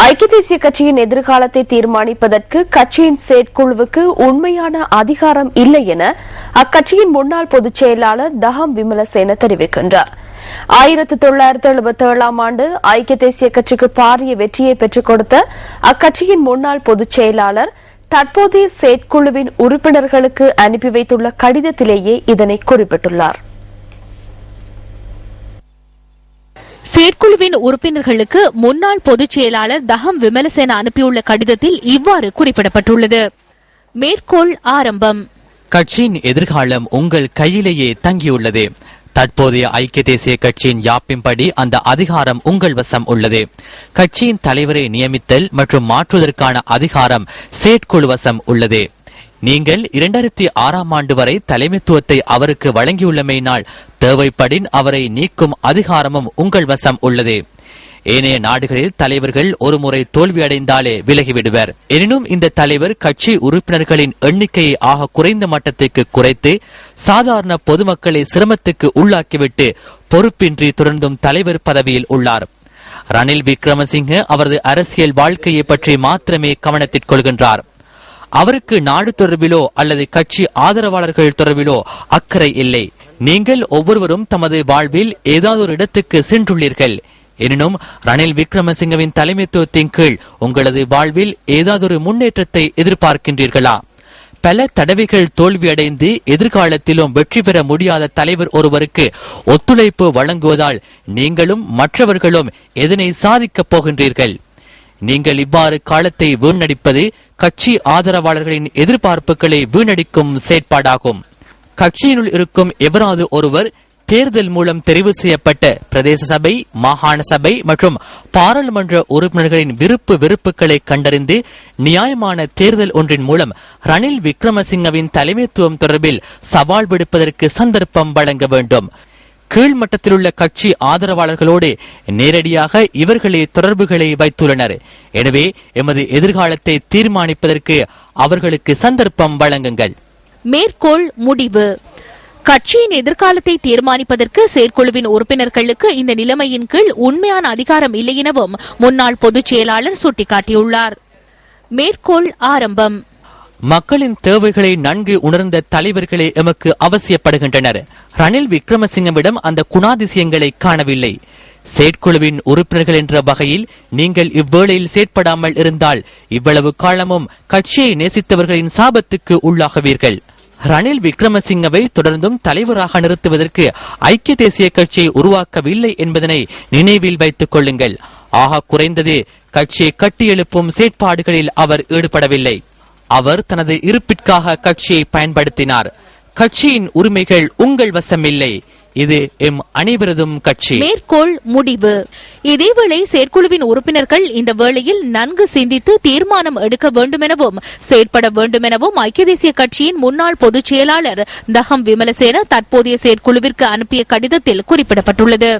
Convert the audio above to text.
ஐக்கிய தேசிய கட்சியின் எதிர்காலத்தை தீர்மானிப்பதற்கு கட்சியின் செயற்குழுவுக்கு உண்மையான அதிகாரம் இல்லை என அக்கட்சியின் முன்னாள் பொதுச் செயலாளர் தஹம் விமலசேன தெரிவிக்கின்றார். 1977 ஆண்டு ஐக்கிய தேசிய கட்சிக்கு பாரிய வெற்றியை பெற்றுக் கொடுத்த அக்கட்சியின் முன்னாள் பொதுச் செயலாளர் தற்போதைய செயற்குழுவின் உறுப்பினர்களுக்கு அனுப்பி வைத்துள்ள கடிதத்திலேயே இதனை குறிப்பிட்டுள்ளார். செயற்குழுவின் உறுப்பினர்களுக்கு முன்னாள் பொதுச் செயலாளர் தஹம் விமலசேன அனுப்பியுள்ள கடிதத்தில் இவ்வாறு குறிப்பிடப்பட்டுள்ளது. மேற்கோள் ஆரம்பம். கட்சியின் எதிர்காலம் உங்கள் கையிலேயே தங்கியுள்ளது. தற்போதைய ஐக்கிய தேசிய கட்சியின் யாப்பின்படி அந்த அதிகாரம் உங்கள் வசம் உள்ளது. கட்சியின் தலைவரை நியமித்தல் மற்றும் மாற்றுவதற்கான அதிகாரம் செயற்குழு வசம் உள்ளது. நீங்கள் 2006 ஆண்டு வரை தலைமைத்துவத்தை அவருக்கு வழங்கியுள்ளமையினால் தேவைப்படின் அவரை நீக்கும் அதிகாரமும் உங்கள் வசம் உள்ளது. ஏனைய நாடுகளில் தலைவர்கள் ஒருமுறை தோல்வியடைந்தாலே விலகிவிடுவர். எனினும் இந்த தலைவர் கட்சி உறுப்பினர்களின் எண்ணிக்கையை ஆக குறைந்த மட்டத்திற்கு குறைத்து சாதாரண பொதுமக்களை சிரமத்துக்கு உள்ளாக்கிவிட்டு பொறுப்பின்றி தொடர்ந்தும் தலைவர் பதவியில் உள்ளார். ரணில் விக்ரமசிங்கே அவரது அரசியல் வாழ்க்கையை பற்றி மாத்திரமே கவனத்தில் கொள்கின்றார். அவருக்கு நாடு தொடர்பிலோ அல்லது கட்சி ஆதரவாளர்கள் தொடர்பிலோ அக்கறை இல்லை. நீங்கள் ஒவ்வொருவரும் தமது வாழ்வில் ஏதாவது ஒரு இடத்துக்கு சென்றுள்ளீர்கள். எனினும் ரணில் விக்ரமசிங்கவின் தலைமைத்துவத்தின் கீழ் உங்களது வாழ்வில் ஏதாவது ஒரு முன்னேற்றத்தை எதிர்பார்க்கின்றீர்களா? பல தடவைகள் தோல்வியடைந்து எதிர்காலத்திலும் வெற்றி பெற முடியாத தலைவர் ஒருவருக்கு ஒத்துழைப்பு வழங்குவதால் நீங்களும் மற்றவர்களும் எதனை சாதிக்கப் போகின்றீர்கள்? நீங்கள் இவ்வாறு காலத்தை வீணடிப்பது கட்சி ஆதரவாளர்களின் எதிர்பார்ப்புகளை வீணடிக்கும் செயற்பாடாகும். கட்சியினுள் இருக்கும் எவராது ஒருவர் தேர்தல் மூலம் தெரிவு செய்யப்பட்ட பிரதேச சபை, மாகாண சபை மற்றும் பாராளுமன்ற உறுப்பினர்களின் வெறுப்புகளை கண்டறிந்து நியாயமான தேர்தல் ஒன்றின் மூலம் ரணில் விக்ரமசிங்கவின் தலைமைத்துவம் தொடர்பில் சவால் விடுப்பதற்கு சந்தர்ப்பம் வழங்க வேண்டும். கீழ்மட்டத்திலுள்ள கட்சி ஆதரவாளர்களோடு நேரடியாக இவர்களே தொடர்புகளை வைத்துள்ளனர். எனவே எமது எதிர்காலத்தை தீர்மானிப்பதற்கு அவர்களுக்கு சந்தர்ப்பம் வழங்குங்கள். மேற்கோள் முடிவு. கட்சியின் எதிர்காலத்தை தீர்மானிப்பதற்கு செயற்குழுவின் உறுப்பினர்களுக்கு இந்த நிலைமையின் கீழ் உண்மையான அதிகாரம் இல்லை எனவும் முன்னாள் பொதுச் செயலாளர் சுட்டிக்காட்டியுள்ளார். மேற்கோள் ஆரம்பம். மக்களின் தேவைகளை நன்கு உணர்ந்த தலைவர்களே எமக்கு அவசியப்படுகின்றனர். ரணில் விக்ரமசிங்கவிடம் அந்த குணாதிசயங்களை காணவில்லை. செயற்குழுவின் உறுப்பினர்கள் என்ற வகையில் நீங்கள் இவ்வேளையில் செயற்படாமல் இருந்தால் இவ்வளவு காலமும் கட்சியை நேசித்தவர்களின் சாபத்துக்கு உள்ளாகுவீர்கள். ரணில் விக்ரமசிங்கவை தொடர்ந்தும் தலைவராக நிறுத்துவதற்கு ஐக்கிய தேசிய கட்சியை உருவாக்கவில்லை என்பதனை நினைவில் வைத்துக் கொள்ளுங்கள். ஆக குறைந்தது கட்சியை கட்டியெழுப்பும் செயற்பாடுகளில் அவர் ஈடுபடவில்லை. அவர் தனது இருப்பிற்காக கட்சியை பயன்படுத்தினார். கட்சியின் உரிமைகள் உங்கள் வசமில்லை. இது எம் அனைவரதும் கட்சி. மேற்கோள் முடிவு. இதேவேளை செயற்குழுவின் உறுப்பினர்கள் இந்த வேளையில் நன்கு சிந்தித்து தீர்மானம் எடுக்க வேண்டும் எனவும் செயற்பட வேண்டும் எனவும் ஐக்கிய தேசிய கட்சியின் முன்னாள் பொதுச் செயலாளர் தஹம் விமலசேன தற்போதைய செயற்குழுவிற்கு அனுப்பிய கடிதத்தில் குறிப்பிடப்பட்டுள்ளது.